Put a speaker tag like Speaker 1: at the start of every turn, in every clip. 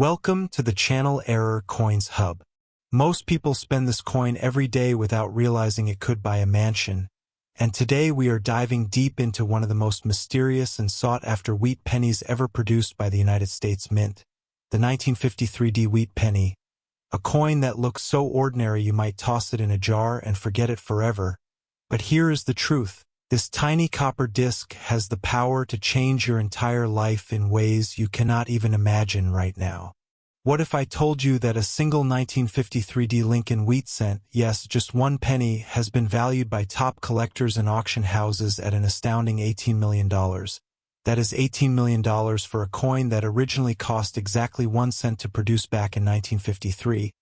Speaker 1: Welcome to the channel Error Coins Hub. Most people spend this coin every day without realizing it could buy a mansion, and today we are diving deep into one of the most mysterious and sought-after wheat pennies ever produced by the United States Mint, the 1953 wheat penny, a coin that looks so ordinary you might toss it in a jar and forget it forever. But here is the truth. This tiny copper disc has the power to change your entire life in ways you cannot even imagine right now. What if I told you that a single 1953 Lincoln wheat cent, yes, just one penny, has been valued by top collectors and auction houses at an astounding $18 million? That is $18 million for a coin that originally cost exactly 1 cent to produce back in 1953.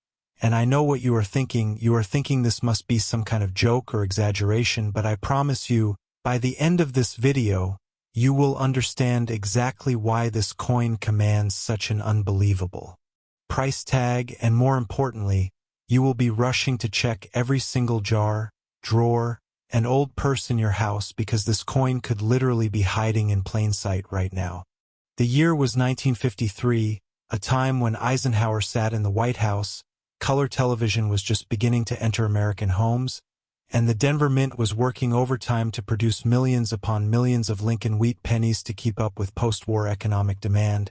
Speaker 1: And I know what you are thinking. You are thinking this must be some kind of joke or exaggeration, but I promise you, by the end of this video, you will understand exactly why this coin commands such an unbelievable price tag, and more importantly, you will be rushing to check every single jar, drawer, and old purse in your house because this coin could literally be hiding in plain sight right now. The year was 1953, a time when Eisenhower sat in the White House. Color television was just beginning to enter American homes, and the Denver Mint was working overtime to produce millions upon millions of Lincoln wheat pennies to keep up with post-war economic demand.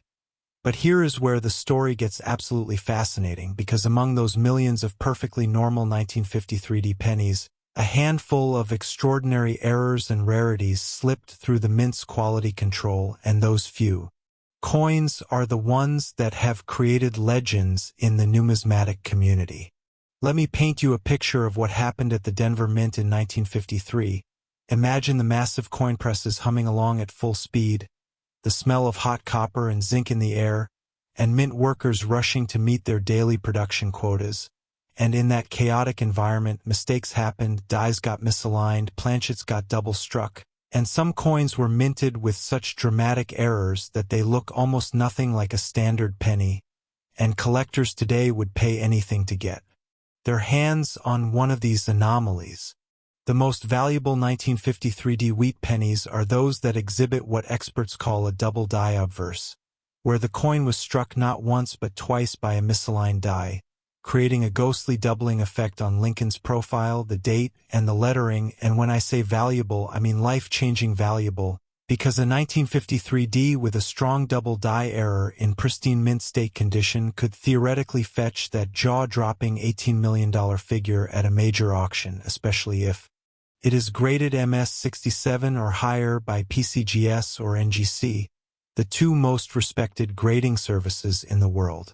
Speaker 1: But here is where the story gets absolutely fascinating, because among those millions of perfectly normal 1953 pennies, a handful of extraordinary errors and rarities slipped through the Mint's quality control, and those few coins are the ones that have created legends in the numismatic community. Let me paint you a picture of what happened at the Denver Mint in 1953. Imagine the massive coin presses humming along at full speed, the smell of hot copper and zinc in the air, and mint workers rushing to meet their daily production quotas. And in that chaotic environment, mistakes happened, dies got misaligned, planchets got double-struck, and some coins were minted with such dramatic errors that they look almost nothing like a standard penny, and collectors today would pay anything to get their hands on one of these anomalies. The most valuable 1953 wheat pennies are those that exhibit what experts call a double die obverse, where the coin was struck not once but twice by a misaligned die, creating a ghostly doubling effect on Lincoln's profile, the date, and the lettering. And when I say valuable, I mean life-changing valuable, because a 1953 with a strong double die error in pristine mint state condition could theoretically fetch that jaw-dropping $18 million figure at a major auction, especially if it is graded MS-67 or higher by PCGS or NGC, the two most respected grading services in the world.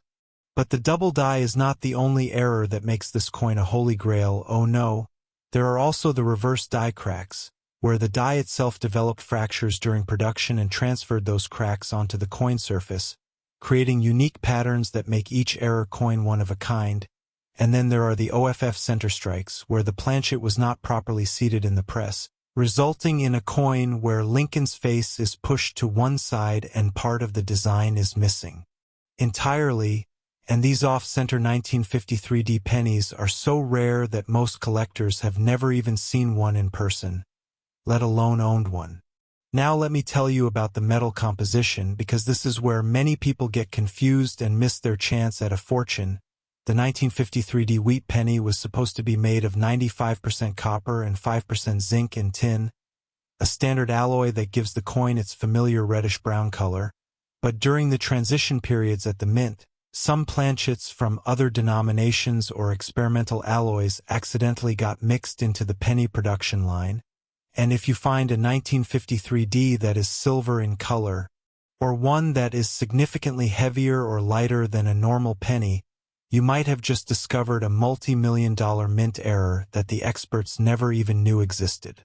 Speaker 1: But the double die is not the only error that makes this coin a holy grail. Oh no, there are also the reverse die cracks, where the die itself developed fractures during production and transferred those cracks onto the coin surface, creating unique patterns that make each error coin one of a kind. And then there are the OFF center strikes, where the planchet was not properly seated in the press, resulting in a coin where Lincoln's face is pushed to one side and part of the design is missing entirely. And these off-center 1953 pennies are so rare that most collectors have never even seen one in person, let alone owned one. Now let me tell you about the metal composition, because this is where many people get confused and miss their chance at a fortune. The 1953 wheat penny was supposed to be made of 95% copper and 5% zinc and tin, a standard alloy that gives the coin its familiar reddish-brown color. But during the transition periods at the Mint, some planchets from other denominations or experimental alloys accidentally got mixed into the penny production line, and if you find a 1953 that is silver in color, or one that is significantly heavier or lighter than a normal penny, you might have just discovered a multi-million-dollar mint error that the experts never even knew existed.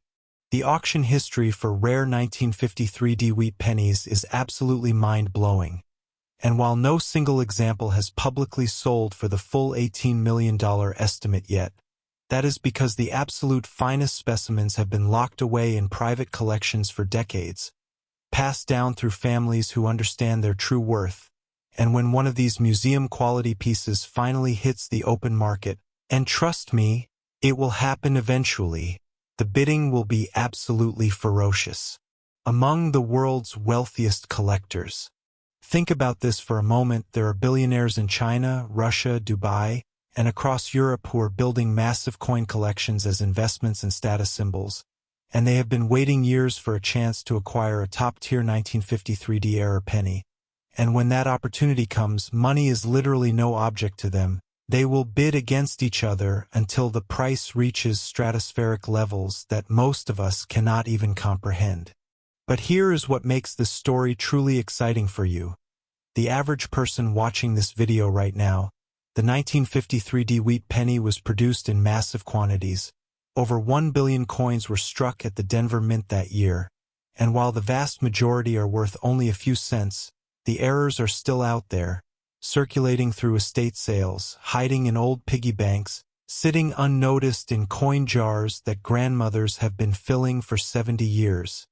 Speaker 1: The auction history for rare 1953 wheat pennies is absolutely mind-blowing. And while no single example has publicly sold for the full $18 million estimate yet, that is because the absolute finest specimens have been locked away in private collections for decades, passed down through families who understand their true worth. And when one of these museum-quality pieces finally hits the open market, and trust me, it will happen eventually, the bidding will be absolutely ferocious. Among the world's wealthiest collectors, Think about this for a moment. There are billionaires in China, Russia, Dubai, and across Europe who are building massive coin collections as investments and status symbols, and they have been waiting years for a chance to acquire a top-tier 1953D era penny. And when that opportunity comes, money is literally no object to them. They will bid against each other until the price reaches stratospheric levels that most of us cannot even comprehend. But here is what makes this story truly exciting for you. The average person watching this video right now, the 1953D wheat penny was produced in massive quantities. Over 1 billion coins were struck at the Denver Mint that year, and while the vast majority are worth only a few cents, the errors are still out there, circulating through estate sales, hiding in old piggy banks, sitting unnoticed in coin jars that grandmothers have been filling for 70 years.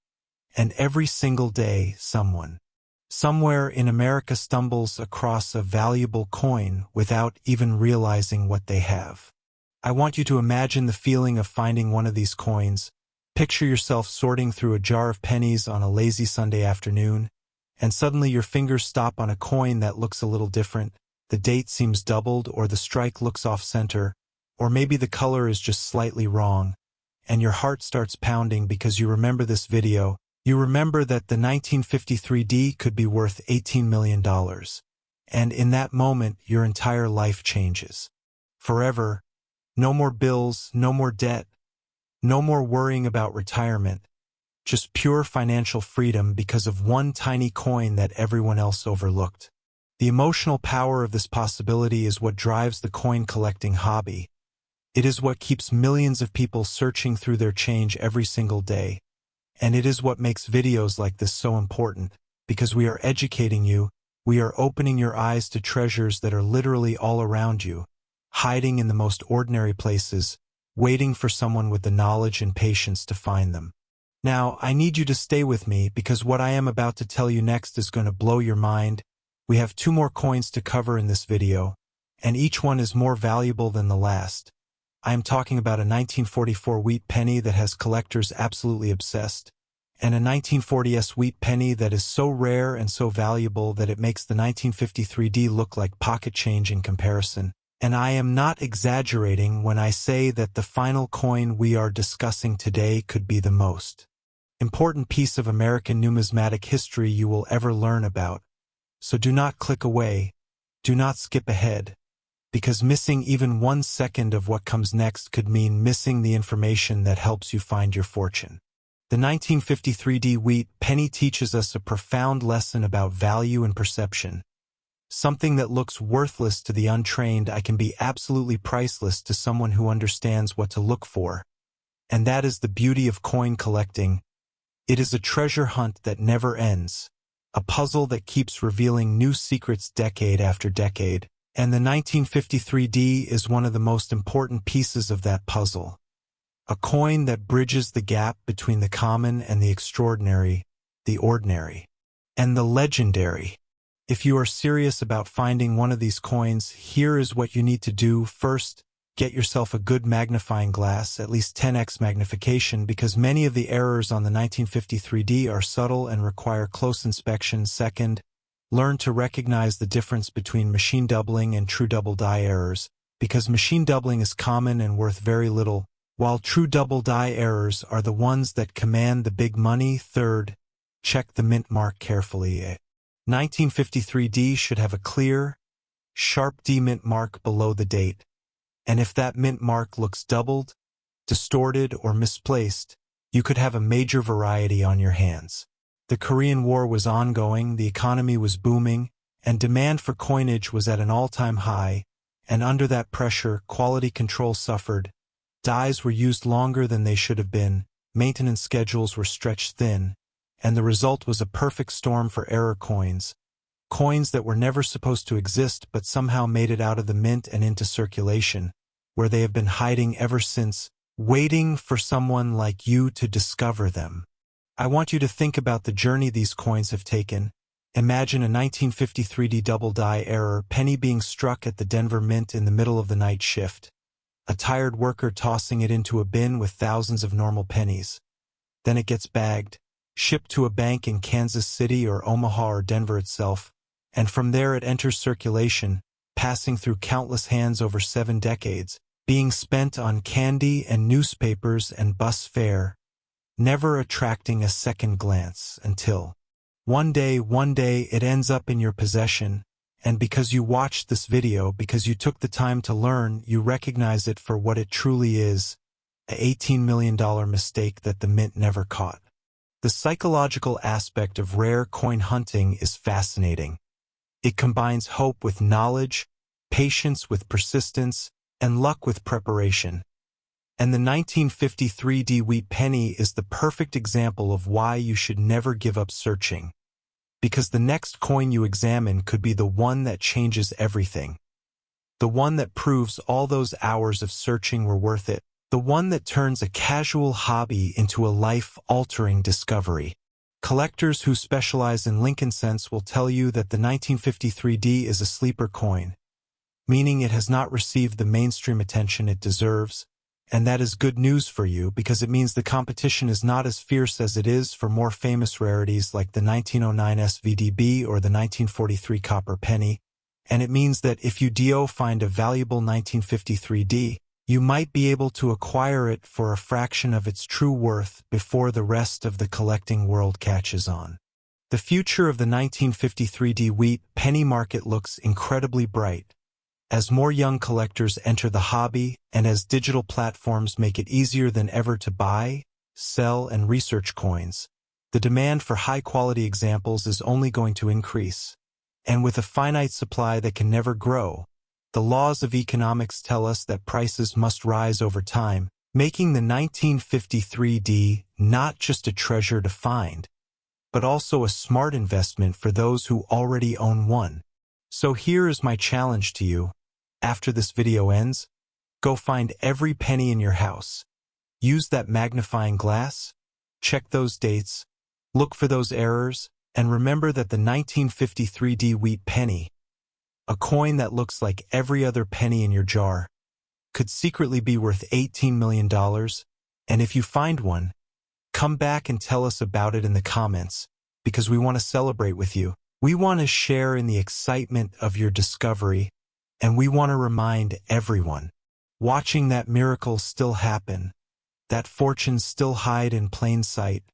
Speaker 1: And every single day, someone, somewhere in America stumbles across a valuable coin without even realizing what they have. I want you to imagine the feeling of finding one of these coins. Picture yourself sorting through a jar of pennies on a lazy Sunday afternoon, and suddenly your fingers stop on a coin that looks a little different. The date seems doubled, or the strike looks off-center, or maybe the color is just slightly wrong, and your heart starts pounding because you remember this video. You remember that the 1953D could be worth $18 million. And in that moment, your entire life changes. Forever. No more bills, no more debt, no more worrying about retirement. Just pure financial freedom because of one tiny coin that everyone else overlooked. The emotional power of this possibility is what drives the coin collecting hobby. It is what keeps millions of people searching through their change every single day. And it is what makes videos like this so important, because we are educating you, we are opening your eyes to treasures that are literally all around you, hiding in the most ordinary places, waiting for someone with the knowledge and patience to find them. Now, I need you to stay with me because what I am about to tell you next is going to blow your mind. We have 2 more coins to cover in this video, and each one is more valuable than the last. I am talking about a 1944 wheat penny that has collectors absolutely obsessed, and a 1940s wheat penny that is so rare and so valuable that it makes the 1953D look like pocket change in comparison. And I am not exaggerating when I say that the final coin we are discussing today could be the most important piece of American numismatic history you will ever learn about. So do not click away, do not skip ahead, because missing even 1 second of what comes next could mean missing the information that helps you find your fortune. The 1953D wheat penny teaches us a profound lesson about value and perception. Something that looks worthless to the untrained can be absolutely priceless to someone who understands what to look for. And that is the beauty of coin collecting. It is a treasure hunt that never ends, a puzzle that keeps revealing new secrets decade after decade. And the 1953D is one of the most important pieces of that puzzle. A coin that bridges the gap between the common and the extraordinary, the ordinary, and the legendary. If you are serious about finding one of these coins, here is what you need to do. First, get yourself a good magnifying glass, at least 10x magnification, because many of the errors on the 1953D are subtle and require close inspection. Second, learn to recognize the difference between machine doubling and true double die errors, because machine doubling is common and worth very little, while true double die errors are the ones that command the big money. Third, check the mint mark carefully. 1953D should have a clear, sharp D mint mark below the date, and if that mint mark looks doubled, distorted, or misplaced, you could have a major variety on your hands. The Korean War was ongoing, the economy was booming, and demand for coinage was at an all-time high, and under that pressure, quality control suffered. Dies were used longer than they should have been, maintenance schedules were stretched thin, and the result was a perfect storm for error coins. Coins that were never supposed to exist but somehow made it out of the mint and into circulation, where they have been hiding ever since, waiting for someone like you to discover them. I want you to think about the journey these coins have taken. Imagine a 1953D double die error penny being struck at the Denver Mint in the middle of the night shift. A tired worker tossing it into a bin with thousands of normal pennies. Then it gets bagged, shipped to a bank in Kansas City or Omaha or Denver itself, and from there it enters circulation, passing through countless hands over 7 decades, being spent on candy and newspapers and bus fare, never attracting a second glance until one day it ends up in your possession, and because you watched this video, because you took the time to learn, you recognize it for what it truly is, an $18 million mistake that the mint never caught. The psychological aspect of rare coin hunting is fascinating. It combines hope with knowledge, patience with persistence, and luck with preparation. And the 1953D wheat penny is the perfect example of why you should never give up searching. Because the next coin you examine could be the one that changes everything. The one that proves all those hours of searching were worth it. The one that turns a casual hobby into a life-altering discovery. Collectors who specialize in Lincoln cents will tell you that the 1953D is a sleeper coin, meaning it has not received the mainstream attention it deserves, and that is good news for you because it means the competition is not as fierce as it is for more famous rarities like the 1909 SVDB or the 1943 copper penny, and it means that if you find a valuable 1953D, you might be able to acquire it for a fraction of its true worth before the rest of the collecting world catches on. The future of the 1953D wheat penny market looks incredibly bright. As more young collectors enter the hobby and as digital platforms make it easier than ever to buy, sell, and research coins, the demand for high-quality examples is only going to increase. And with a finite supply that can never grow, the laws of economics tell us that prices must rise over time, making the 1953D not just a treasure to find, but also a smart investment for those who already own one. So here is my challenge to you. After this video ends, go find every penny in your house. Use that magnifying glass, check those dates, look for those errors, and remember that the 1953D wheat penny, a coin that looks like every other penny in your jar, could secretly be worth $18 million, and if you find one, come back and tell us about it in the comments, because we want to celebrate with you. We want to share in the excitement of your discovery, and we want to remind everyone, watching that miracles still happen, that fortunes still hide in plain sight,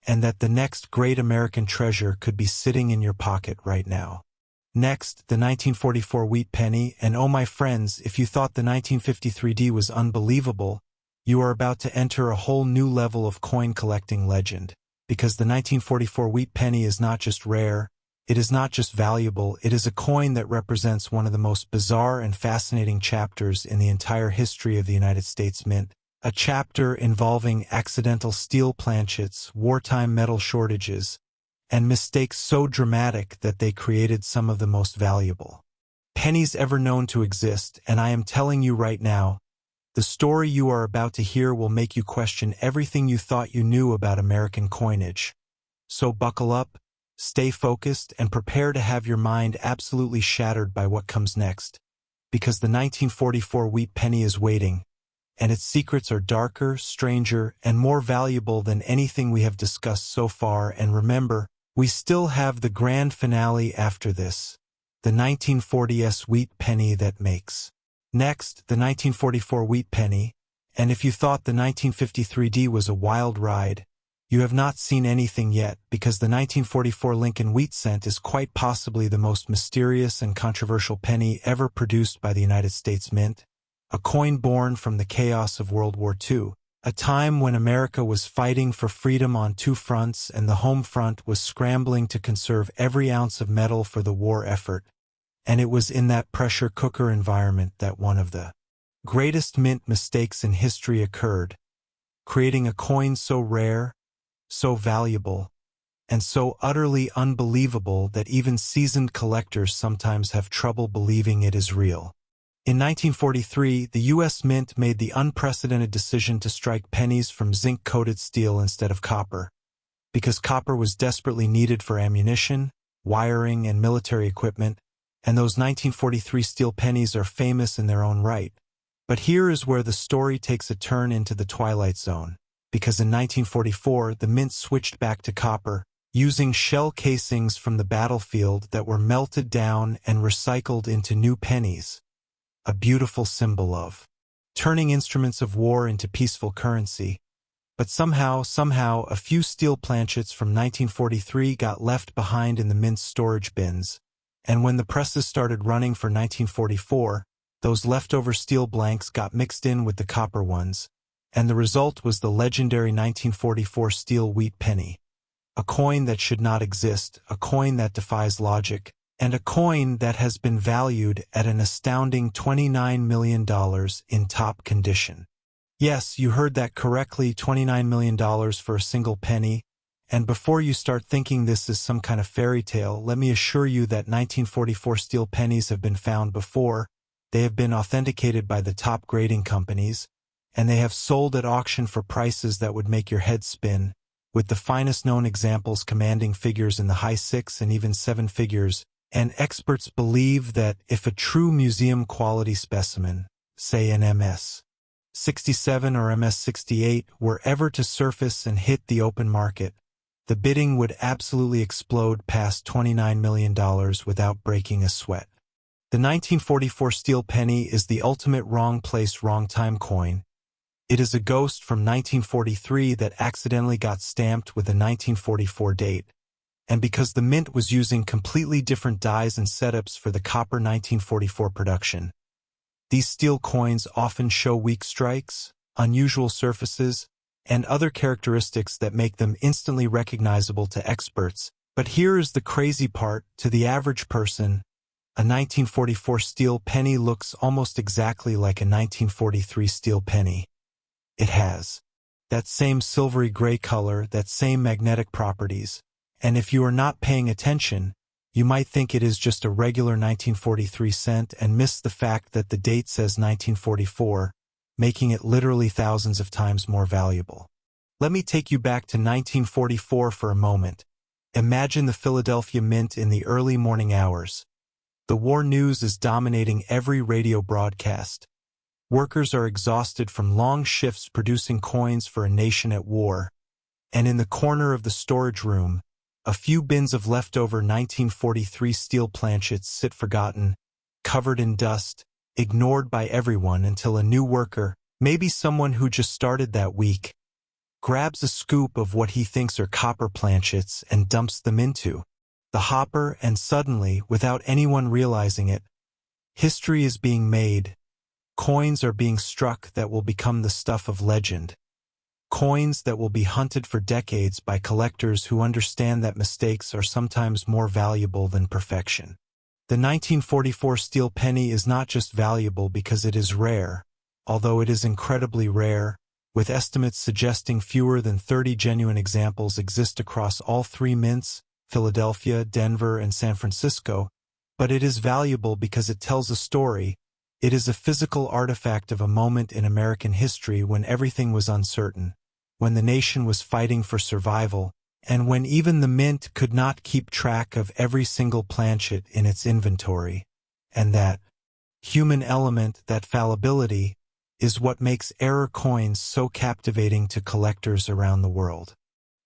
Speaker 1: and that the next great American treasure could be sitting in your pocket right now. Next, the 1944 wheat penny, and oh my friends, if you thought the 1953D was unbelievable, you are about to enter a whole new level of coin collecting legend, because the 1944 wheat penny is not just rare, it is not just valuable, it is a coin that represents one of the most bizarre and fascinating chapters in the entire history of the United States Mint, a chapter involving accidental steel planchets, wartime metal shortages, and mistakes so dramatic that they created some of the most valuable pennies ever known to exist, and I am telling you right now, the story you are about to hear will make you question everything you thought you knew about American coinage. So buckle up, stay focused, and prepare to have your mind absolutely shattered by what comes next, because the 1944 wheat penny is waiting, and its secrets are darker, stranger, and more valuable than anything we have discussed so far, and remember, we still have the grand finale after this, the 1940s wheat penny that makes. Next, the 1944 wheat penny, and if you thought the 1953D was a wild ride, you have not seen anything yet, because the 1944 Lincoln wheat cent is quite possibly the most mysterious and controversial penny ever produced by the United States Mint, a coin born from the chaos of World War II. A time when America was fighting for freedom on two fronts and the home front was scrambling to conserve every ounce of metal for the war effort. And it was in that pressure cooker environment that one of the greatest mint mistakes in history occurred, creating a coin so rare, so valuable, and so utterly unbelievable that even seasoned collectors sometimes have trouble believing it is real. In 1943, the U.S. Mint made the unprecedented decision to strike pennies from zinc-coated steel instead of copper, because copper was desperately needed for ammunition, wiring, and military equipment, and those 1943 steel pennies are famous in their own right. But here is where the story takes a turn into the twilight zone, because in 1944, the Mint switched back to copper, using shell casings from the battlefield that were melted down and recycled into new pennies, a beautiful symbol of turning instruments of war into peaceful currency. But somehow, a few steel planchets from 1943 got left behind in the mint's storage bins, and when the presses started running for 1944, those leftover steel blanks got mixed in with the copper ones, and the result was the legendary 1944 steel wheat penny. A coin that should not exist, a coin that defies logic, and a coin that has been valued at an astounding $29 million in top condition. Yes, you heard that correctly, $29 million for a single penny. And before you start thinking this is some kind of fairy tale, let me assure you that 1944 steel pennies have been found before. They have been authenticated by the top grading companies, and they have sold at auction for prices that would make your head spin, with the finest known examples commanding figures in the high six and even seven figures. And experts believe that if a true museum quality specimen, say an MS-67 or MS-68, were ever to surface and hit the open market, the bidding would absolutely explode past $29 million without breaking a sweat. The 1944 steel penny is the ultimate wrong place, wrong time coin. It is a ghost from 1943 that accidentally got stamped with a 1944 date. And because the mint was using completely different dies and setups for the copper 1944 production, these steel coins often show weak strikes, unusual surfaces, and other characteristics that make them instantly recognizable to experts. But here is the crazy part: to the average person, a 1944 steel penny looks almost exactly like a 1943 steel penny. It has that same silvery gray color, that same magnetic properties, and if you are not paying attention, you might think it is just a regular 1943 cent and miss the fact that the date says 1944, making it literally thousands of times more valuable. Let me take you back to 1944 for a moment. Imagine the Philadelphia Mint in the early morning hours. The war news is dominating every radio broadcast. Workers are exhausted from long shifts producing coins for a nation at war. And in the corner of the storage room, a few bins of leftover 1943 steel planchets sit forgotten, covered in dust, ignored by everyone until a new worker, maybe someone who just started that week, grabs a scoop of what he thinks are copper planchets and dumps them into the hopper, and suddenly, without anyone realizing it, history is being made. Coins are being struck that will become the stuff of legend. Coins that will be hunted for decades by collectors who understand that mistakes are sometimes more valuable than perfection. The 1944 steel penny is not just valuable because it is rare, although it is incredibly rare, with estimates suggesting fewer than 30 genuine examples exist across all three mints, Philadelphia, Denver, and San Francisco, but it is valuable because it tells a story. It is a physical artifact of a moment in American history when everything was uncertain, when the nation was fighting for survival, and when even the mint could not keep track of every single planchet in its inventory. And that human element, that fallibility, is what makes error coins so captivating to collectors around the world.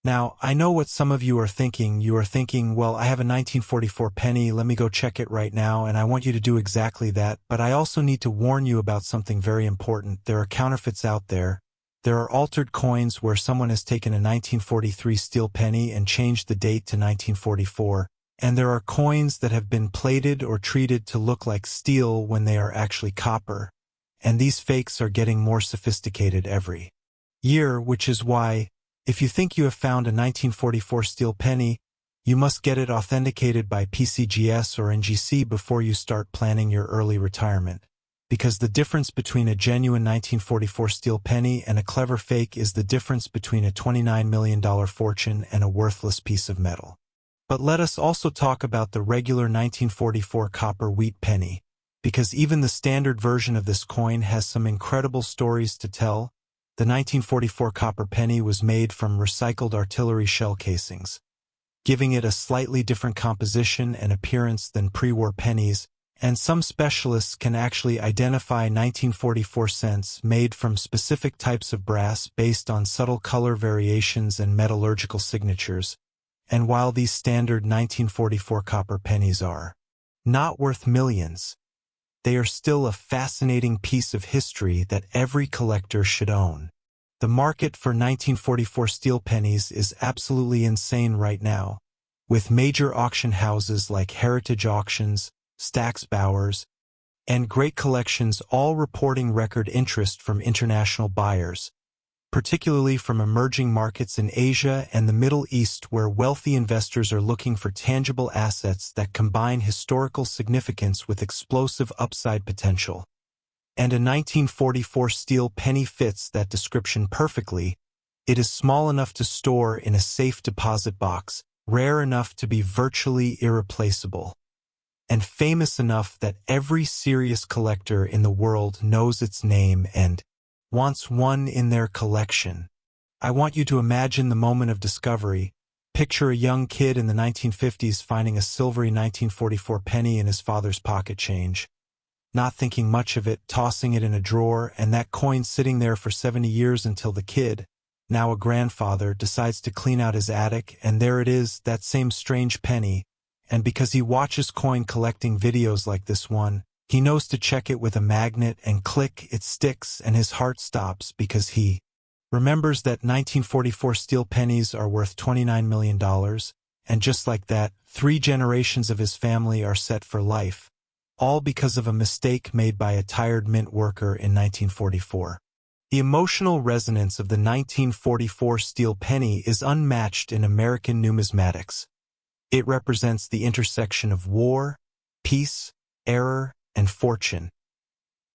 Speaker 1: Now, I know what some of you are thinking. You are thinking, well, I have a 1944 penny, let me go check it right now, and I want you to do exactly that, but I also need to warn you about something very important. There are counterfeits out there. There are altered coins where someone has taken a 1943 steel penny and changed the date to 1944, and there are coins that have been plated or treated to look like steel when they are actually copper, and these fakes are getting more sophisticated every year, which is why, if you think you have found a 1944 steel penny, you must get it authenticated by PCGS or NGC before you start planning your early retirement. Because the difference between a genuine 1944 steel penny and a clever fake is the difference between a $29 million fortune and a worthless piece of metal. But let us also talk about the regular 1944 copper wheat penny, because even the standard version of this coin has some incredible stories to tell. The 1944 copper penny was made from recycled artillery shell casings, giving it a slightly different composition and appearance than pre-war pennies, and some specialists can actually identify 1944 cents made from specific types of brass based on subtle color variations and metallurgical signatures. And while these standard 1944 copper pennies are not worth millions, they are still a fascinating piece of history that every collector should own. The market for 1944 steel pennies is absolutely insane right now, with major auction houses like Heritage Auctions, Stack's Bowers, and Great Collections all reporting record interest from international buyers, particularly from emerging markets in Asia and the Middle East, where wealthy investors are looking for tangible assets that combine historical significance with explosive upside potential. And a 1944 steel penny fits that description perfectly. It is small enough to store in a safe deposit box, rare enough to be virtually irreplaceable, and famous enough that every serious collector in the world knows its name and wants one in their collection. I want you to imagine the moment of discovery. Picture a young kid in the 1950s finding a silvery 1944 penny in his father's pocket change, not thinking much of it, tossing it in a drawer, and that coin sitting there for 70 years until the kid, now a grandfather, decides to clean out his attic, and there it is, that same strange penny. And because he watches coin collecting videos like this one, he knows to check it with a magnet, and click, it sticks, and his heart stops because he remembers that 1944 steel pennies are worth $29 million, and just like that, 3 generations of his family are set for life, all because of a mistake made by a tired mint worker in 1944. The emotional resonance of the 1944 steel penny is unmatched in American numismatics. It represents the intersection of war, peace, error, and fortune.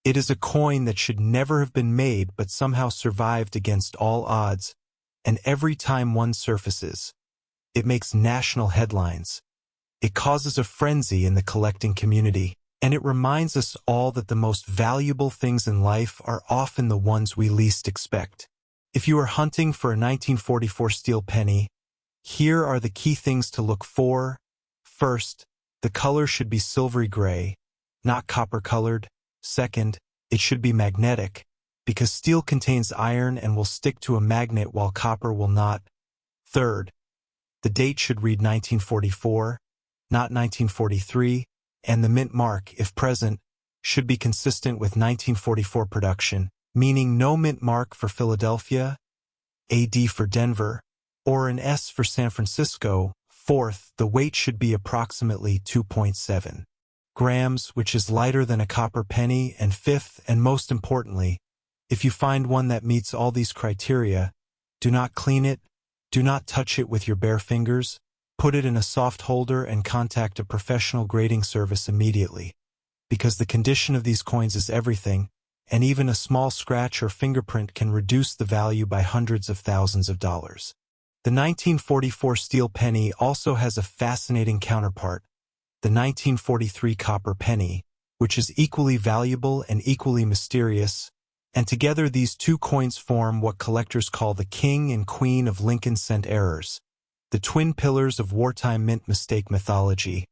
Speaker 1: It is a coin that should never have been made but somehow survived against all odds, and every time one surfaces, it makes national headlines. It causes a frenzy in the collecting community, and it reminds us all that the most valuable things in life are often the ones we least expect. If you are hunting for a 1944 steel penny, here are the key things to look for. First, the color should be silvery gray, not copper-colored. Second, it should be magnetic, because steel contains iron and will stick to a magnet while copper will not. Third, the date should read 1944, not 1943, and the mint mark, if present, should be consistent with 1944 production, meaning no mint mark for Philadelphia, AD for Denver, or an S for San Francisco. Fourth, the weight should be approximately 2.7 grams, which is lighter than a copper penny. And fifth, and most importantly, if you find one that meets all these criteria, do not clean it, do not touch it with your bare fingers, put it in a soft holder and contact a professional grading service immediately, because the condition of these coins is everything, and even a small scratch or fingerprint can reduce the value by hundreds of thousands of dollars. The 1944 steel penny also has a fascinating counterpart, the 1943 copper penny, which is equally valuable and equally mysterious, and together these two coins form what collectors call the king and queen of Lincoln cent errors, the twin pillars of wartime mint mistake mythology,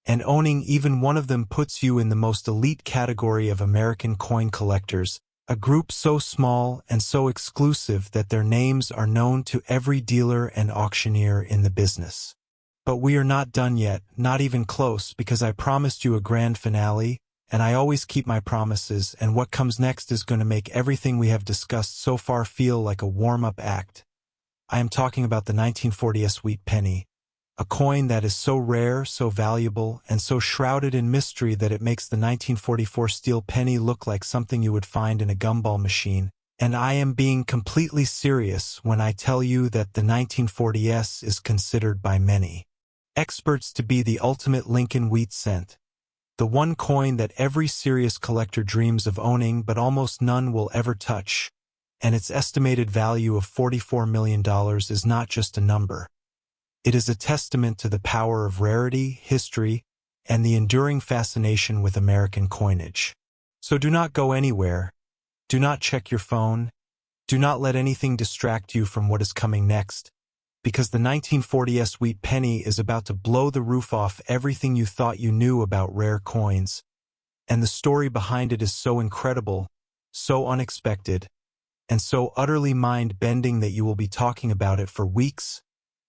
Speaker 1: and owning even one of them puts you in the most elite category of American coin collectors, a group so small and so exclusive that their names are known to every dealer and auctioneer in the business. But we are not done yet, not even close, because I promised you a grand finale, and I always keep my promises, and what comes next is going to make everything we have discussed so far feel like a warm-up act. I am talking about the 1940 sweet penny, a coin that is so rare, so valuable, and so shrouded in mystery that it makes the 1944 steel penny look like something you would find in a gumball machine. And I am being completely serious when I tell you that the 1940s is considered by many experts to be the ultimate Lincoln wheat cent, the one coin that every serious collector dreams of owning but almost none will ever touch, and its estimated value of $44 million is not just a number. It is a testament to the power of rarity, history, and the enduring fascination with American coinage. So do not go anywhere. Do not check your phone. Do not let anything distract you from what is coming next, because the 1940 sweet penny is about to blow the roof off everything you thought you knew about rare coins. And the story behind it is so incredible, so unexpected, and so utterly mind-bending that you will be talking about it for weeks,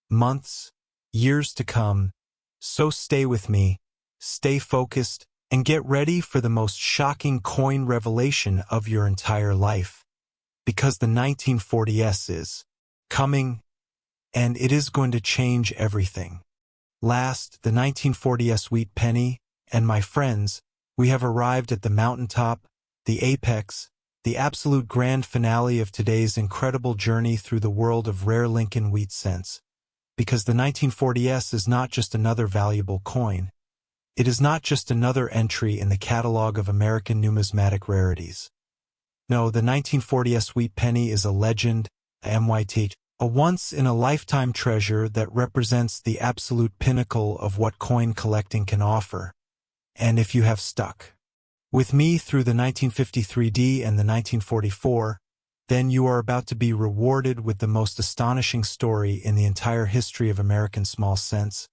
Speaker 1: months, years to come. So stay with me, stay focused, and get ready for the most shocking coin revelation of your entire life. Because the 1940s is coming, and it is going to change everything. Last, the 1940s wheat penny, and my friends, we have arrived at the mountaintop, the apex, the absolute grand finale of today's incredible journey through the world of rare Lincoln wheat cents. Because the 1940s is not just another valuable coin. It is not just another entry in the catalog of American numismatic rarities. No, the 1940s wheat penny is a legend, a MYT, a once-in-a-lifetime treasure that represents the absolute pinnacle of what coin collecting can offer. And if you have stuck with me through the 1953D and the 1944, then you are about to be rewarded with the most astonishing story in the entire history of American small cents.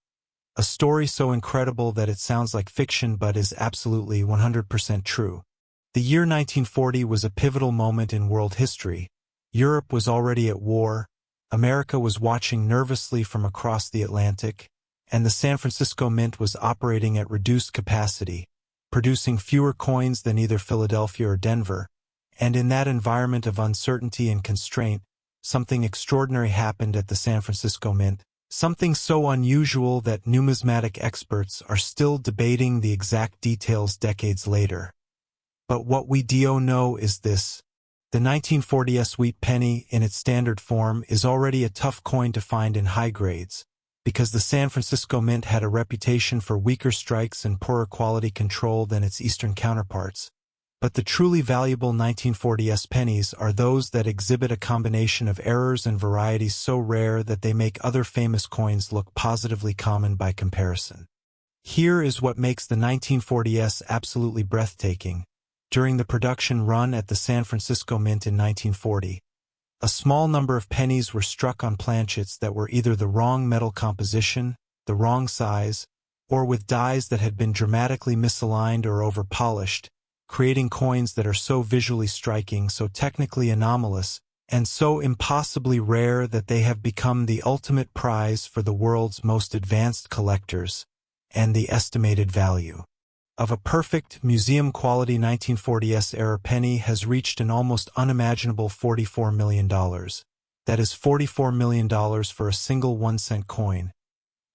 Speaker 1: A story so incredible that it sounds like fiction but is absolutely 100% true. The year 1940 was a pivotal moment in world history. Europe was already at war, America was watching nervously from across the Atlantic, and the San Francisco Mint was operating at reduced capacity, producing fewer coins than either Philadelphia or Denver. And in that environment of uncertainty and constraint, something extraordinary happened at the San Francisco Mint, something so unusual that numismatic experts are still debating the exact details decades later. But what we do know is this. The 1940s wheat penny, in its standard form, is already a tough coin to find in high grades, because the San Francisco Mint had a reputation for weaker strikes and poorer quality control than its eastern counterparts. But the truly valuable 1940s pennies are those that exhibit a combination of errors and varieties so rare that they make other famous coins look positively common by comparison. Here is what makes the 1940s absolutely breathtaking. During the production run at the San Francisco Mint in 1940, a small number of pennies were struck on planchets that were either the wrong metal composition, the wrong size, or with dies that had been dramatically misaligned or over-polished, creating coins that are so visually striking, so technically anomalous, and so impossibly rare that they have become the ultimate prize for the world's most advanced collectors, and the estimated value of a perfect, museum-quality 1940s era penny has reached an almost unimaginable $44 million. That is $44 million for a single 1-cent coin,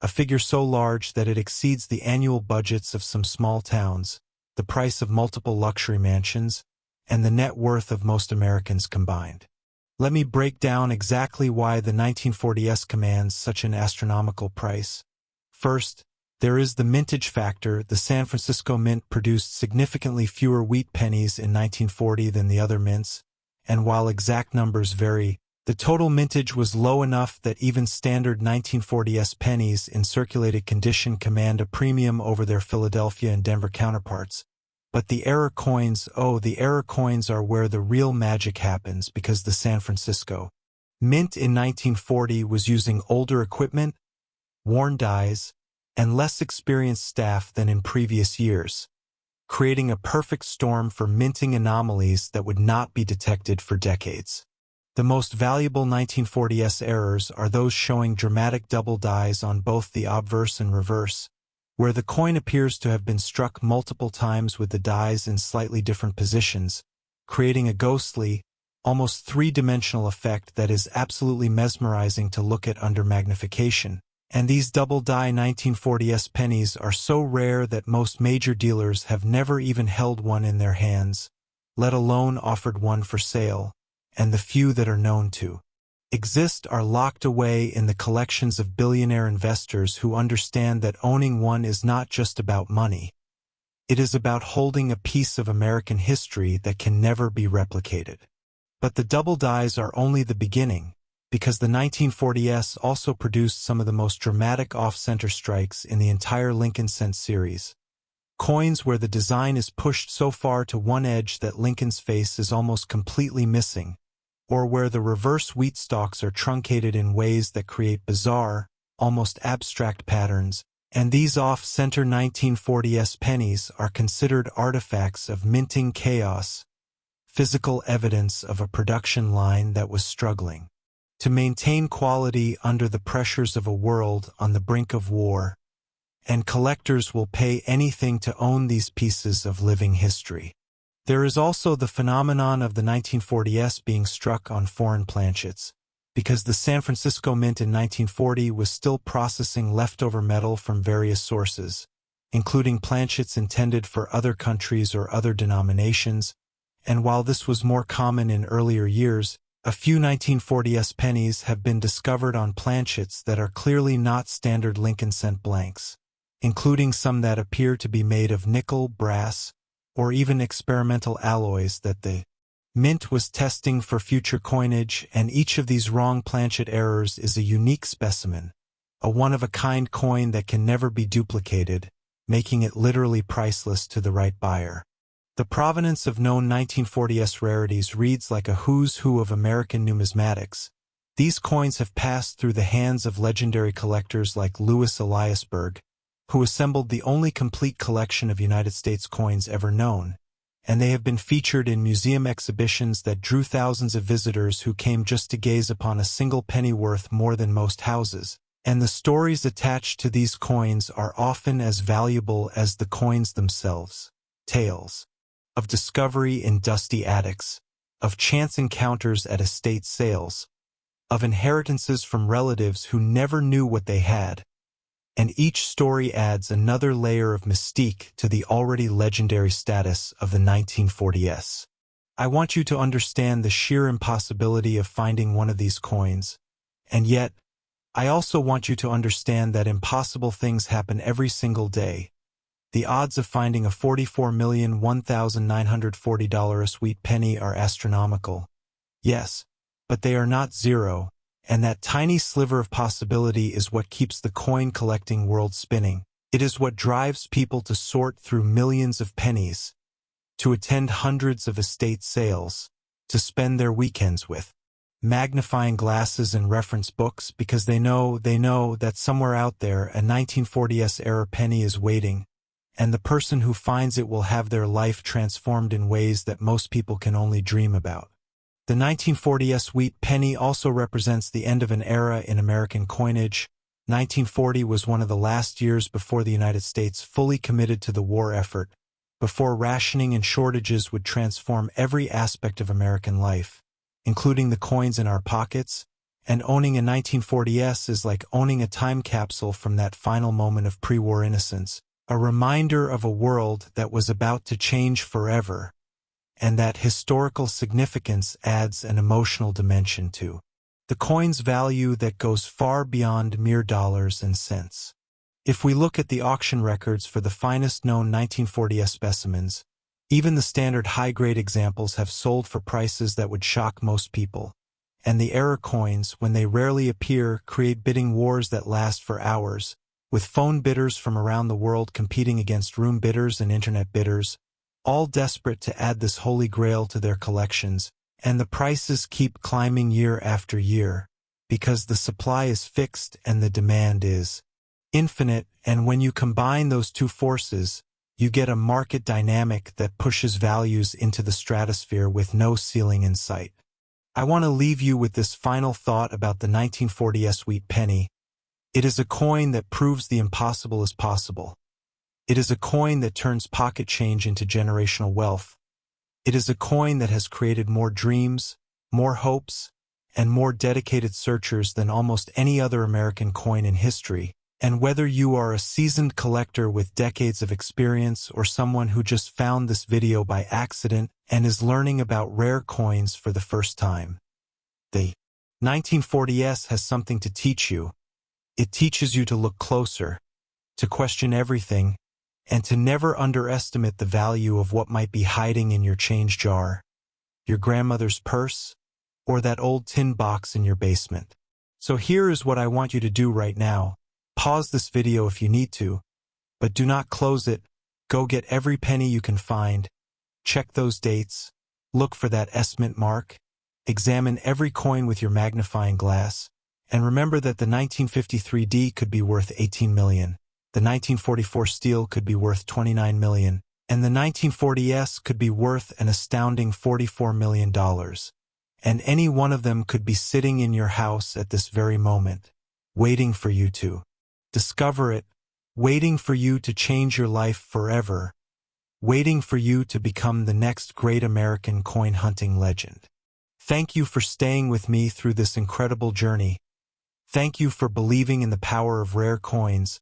Speaker 1: a figure so large that it exceeds the annual budgets of some small towns, the price of multiple luxury mansions, and the net worth of most Americans combined. Let me break down exactly why the 1940s commands such an astronomical price. First, there is the mintage factor. The San Francisco Mint produced significantly fewer wheat pennies in 1940 than the other mints, and while exact numbers vary, the total mintage was low enough that even standard 1940s pennies in circulated condition command a premium over their Philadelphia and Denver counterparts. But the error coins, the error coins are where the real magic happens, because the San Francisco Mint in 1940 was using older equipment, worn dies, and less experienced staff than in previous years, creating a perfect storm for minting anomalies that would not be detected for decades. The most valuable 1940s errors are those showing dramatic double dies on both the obverse and reverse, where the coin appears to have been struck multiple times with the dies in slightly different positions, creating a ghostly, almost three-dimensional effect that is absolutely mesmerizing to look at under magnification. And these double-die 1940s pennies are so rare that most major dealers have never even held one in their hands, let alone offered one for sale, and the few that are known to exist are locked away in the collections of billionaire investors who understand that owning one is not just about money. It is about holding a piece of American history that can never be replicated. But the double dies are only the beginning, because the 1940s also produced some of the most dramatic off-center strikes in the entire Lincoln cent series. Coins where the design is pushed so far to one edge that Lincoln's face is almost completely missing, or where the reverse wheat stalks are truncated in ways that create bizarre, almost abstract patterns, and these off-center 1940s pennies are considered artifacts of minting chaos, physical evidence of a production line that was struggling to maintain quality under the pressures of a world on the brink of war, and collectors will pay anything to own these pieces of living history. There is also the phenomenon of the 1940s being struck on foreign planchets, because the San Francisco Mint in 1940 was still processing leftover metal from various sources, including planchets intended for other countries or other denominations, and while this was more common in earlier years, a few 1940s pennies have been discovered on planchets that are clearly not standard Lincoln cent blanks, including some that appear to be made of nickel, brass, or even experimental alloys that the Mint was testing for future coinage, and each of these wrong planchet errors is a unique specimen, a one-of-a-kind coin that can never be duplicated, making it literally priceless to the right buyer. The provenance of known 1940s rarities reads like a who's who of American numismatics. These coins have passed through the hands of legendary collectors like Louis Eliasberg, who assembled the only complete collection of United States coins ever known, and they have been featured in museum exhibitions that drew thousands of visitors who came just to gaze upon a single penny worth more than most houses. And the stories attached to these coins are often as valuable as the coins themselves. Tales of discovery in dusty attics, of chance encounters at estate sales, of inheritances from relatives who never knew what they had. And each story adds another layer of mystique to the already legendary status of the 1940s. I want you to understand the sheer impossibility of finding one of these coins, and yet, I also want you to understand that impossible things happen every single day. The odds of finding a $44,001,940 sweet penny are astronomical. Yes, but they are not zero. And that tiny sliver of possibility is what keeps the coin collecting world spinning. It is what drives people to sort through millions of pennies, to attend hundreds of estate sales, to spend their weekends with magnifying glasses and reference books because they know that somewhere out there a 1940s era penny is waiting, and the person who finds it will have their life transformed in ways that most people can only dream about. The 1940s wheat penny also represents the end of an era in American coinage. 1940 was one of the last years before the United States fully committed to the war effort, before rationing and shortages would transform every aspect of American life, including the coins in our pockets, and owning a 1940s is like owning a time capsule from that final moment of pre-war innocence, a reminder of a world that was about to change forever, and that historical significance adds an emotional dimension to the coin's value that goes far beyond mere dollars and cents. If we look at the auction records for the finest known 1940s specimens, even the standard high-grade examples have sold for prices that would shock most people, and the error coins, when they rarely appear, create bidding wars that last for hours, with phone bidders from around the world competing against room bidders and internet bidders, all desperate to add this holy grail to their collections, and the prices keep climbing year after year, because the supply is fixed and the demand is infinite, and when you combine those two forces, you get a market dynamic that pushes values into the stratosphere with no ceiling in sight. I want to leave you with this final thought about the 1940s wheat penny. It is a coin that proves the impossible is possible. It is a coin that turns pocket change into generational wealth. It is a coin that has created more dreams, more hopes, and more dedicated searchers than almost any other American coin in history. And whether you are a seasoned collector with decades of experience or someone who just found this video by accident and is learning about rare coins for the first time, the 1940s has something to teach you. It teaches you to look closer, to question everything, and to never underestimate the value of what might be hiding in your change jar, your grandmother's purse, or that old tin box in your basement. So here is what I want you to do right now. Pause this video if you need to, but do not close it. Go get every penny you can find. Check those dates. Look for that S-mint mark. Examine every coin with your magnifying glass. And remember that the 1953 D could be worth $18 million. The 1944 steel could be worth $29 million. And the 1940s could be worth an astounding $44 million. and any one of them could be sitting in your house at this very moment, waiting for you to discover it, waiting for you to change your life forever, waiting for you to become the next great American coin hunting legend. Thank you for staying with me through this incredible journey. Thank you for believing in the power of rare coins,